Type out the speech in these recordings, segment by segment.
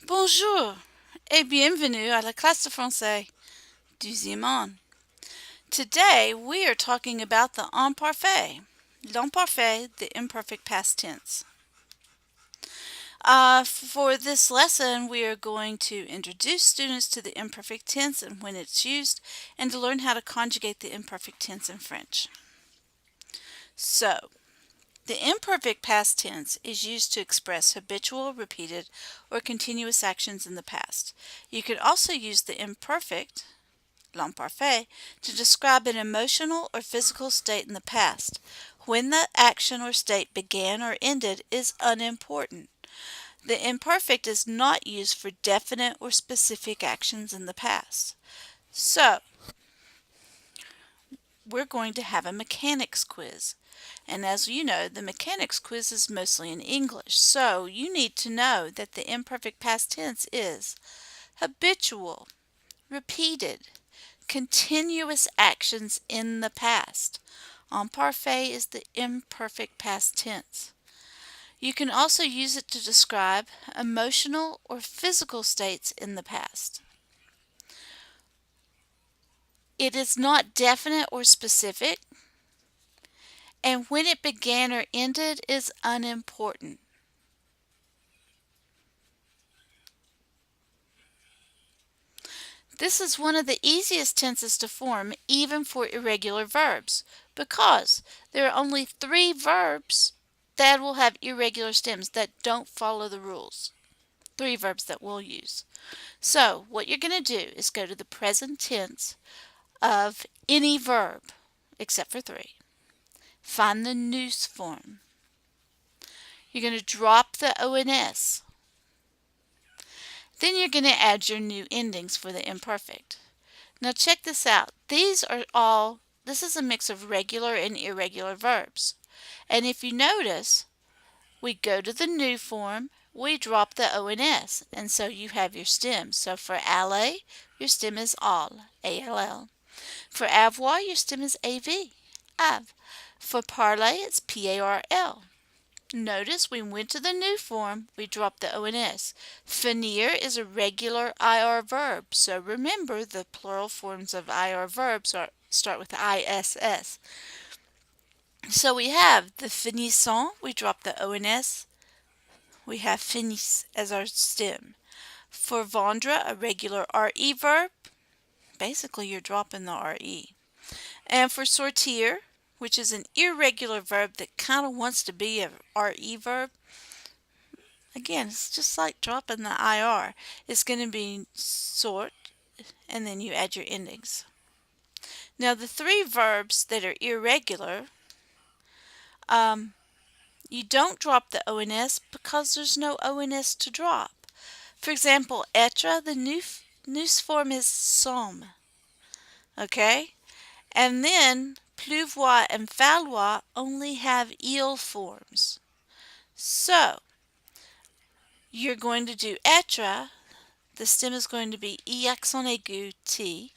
Bonjour et bienvenue à la classe de français du Ziman. Today we are talking about the imperfect. L'imparfait, the imperfect past tense. For this lesson, we are going to introduce students to the imperfect tense and when it's used, and to learn how to conjugate the imperfect tense in French. So, the imperfect past tense is used to express habitual, repeated, or continuous actions in the past. You could also use the imperfect, l'imparfait, to describe an emotional or physical state in the past. When the action or state began or ended is unimportant. The imperfect is not used for definite or specific actions in the past. So, we're going to have a mechanics quiz. And as you know, the mechanics quiz is mostly in English. So, you need to know that the imperfect past tense is habitual, repeated, continuous actions in the past. Imparfait is the imperfect past tense. You can also use it to describe emotional or physical states in the past. It is not definite or specific, and when it began or ended is unimportant. This is one of the easiest tenses to form even for irregular verbs because there are only 3 verbs that will have irregular stems that don't follow the rules. 3 verbs that we'll use. So what you're going to do is go to the present tense of any verb except for 3. Find the nous form. You're going to drop the ONS. Then you're going to add your new endings for the imperfect. Now check this out. This is a mix of regular and irregular verbs. And if you notice, we go to the new form, we drop the ONS, and so you have your stem. So for aller, your stem is all, A-L-L. For avoir, your stem is A-V, av. For parler, it's P-A-R-L. Notice we went to the new form, we dropped the ONS. Finir is a regular IR verb, so remember the plural forms of IR verbs start with ISS. So we have the finissant, we drop the ONS, we have finis as our stem. For vendre, a regular RE verb, basically you're dropping the RE. And for sortir, which is an irregular verb that kind of wants to be a RE verb, again, it's just like dropping the IR. It's going to be sort, and then you add your endings. Now, the 3 verbs that are irregular, you don't drop the ONS because there's no ONS to drop. For example, être, the nous form is somme. Okay? And then pleuvoir and falloir only have il forms. So, you're going to do être. The stem is going to be E accent aigu T.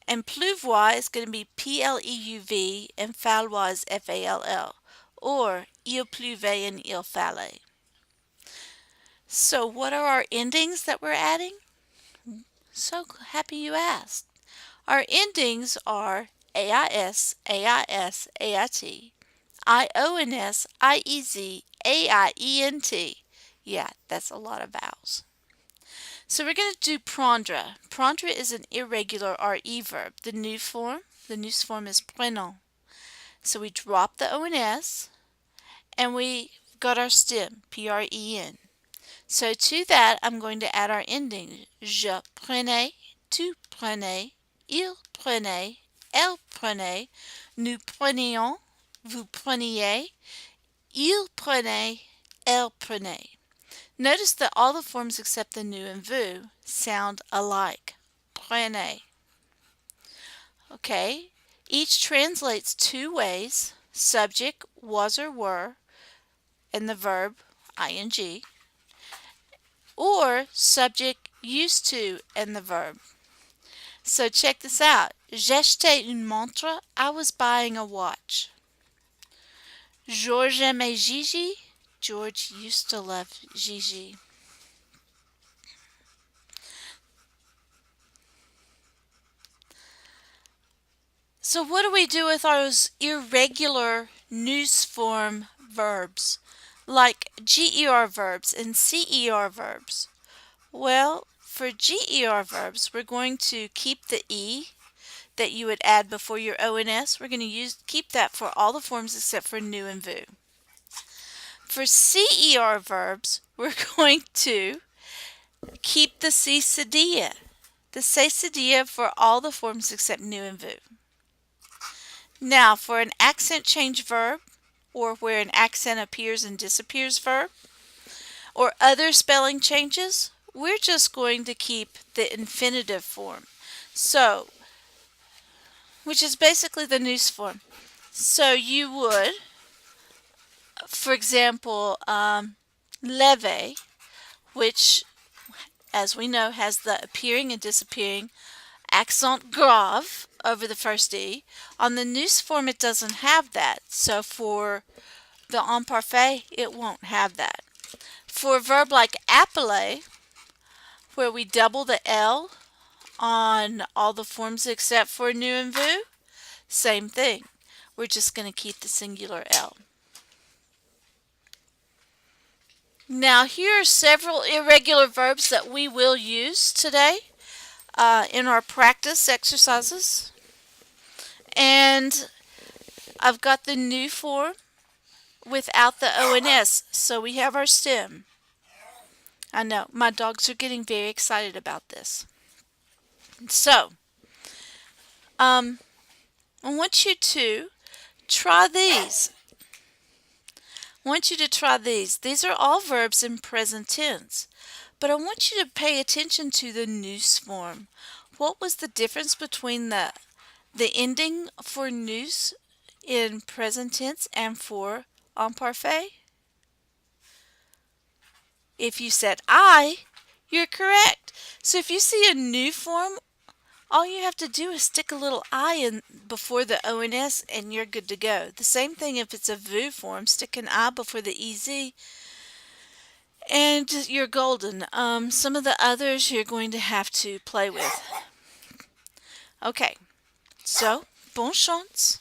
And pleuvoir is going to be P-L-E-U-V and falloir is F-A-L-L. Or il pleuvait and il fallait. So what are our endings that we're adding? So happy you asked. Our endings are AIS, AIS, AIT, IONS, IEZ, AIENT. Yeah, that's a lot of vowels. So we're going to do prendre. Prendre is an irregular RE verb. The nous form is prenons. So we drop the ONS and we got our stem, P-R-E-N. So to that, I'm going to add our ending. Je prenais, tu prenais, il prenait, elle prenait, nous prenions, vous preniez, il prenait, elle prenait. Notice that all the forms except the nous and vous sound alike. Prenez. Okay, each translates 2 ways. Subject, was or were, and the verb, ing, or subject, used to, and the verb. So check this out. J'achetais une montre. I was buying a watch. Georges aimait Gigi. George used to love Gigi. So what do we do with those irregular noose form verbs, like GER verbs and CER verbs? Well, for GER verbs, we're going to keep the E that you would add before your ONS. We're going to keep that for all the forms except for new and VU. For CER verbs, we're going to keep the cesadia. The cesadia for all the forms except new and VU. Now, for an accent change verb, or where an accent appears and disappears verb, or other spelling changes, we're just going to keep the infinitive form. So, which is basically the noose form. So you would, for example, leve, which, as we know, has the appearing and disappearing accent grave over the first E. On the noose form, it doesn't have that. So for the imperfect, it won't have that. For a verb like appeler, where we double the L on all the forms except for new and VU, same thing. We're just going to keep the singular L. Now here are several irregular verbs that we will use today in our practice exercises. And I've got the new form without the ONS, so we have our stem. I know, my dogs are getting very excited about this. So, I want you to try these. These are all verbs in present tense. But I want you to pay attention to the noose form. What was the difference between the ending for noose in present tense and for imparfait? If you said I, you're correct. So if you see a new form, all you have to do is stick a little I in before the ONS and you're good to go. The same thing if it's a VU form, stick an I before the EZ and you're golden. Some of the others you're going to have to play with. Okay, so, bonne chance.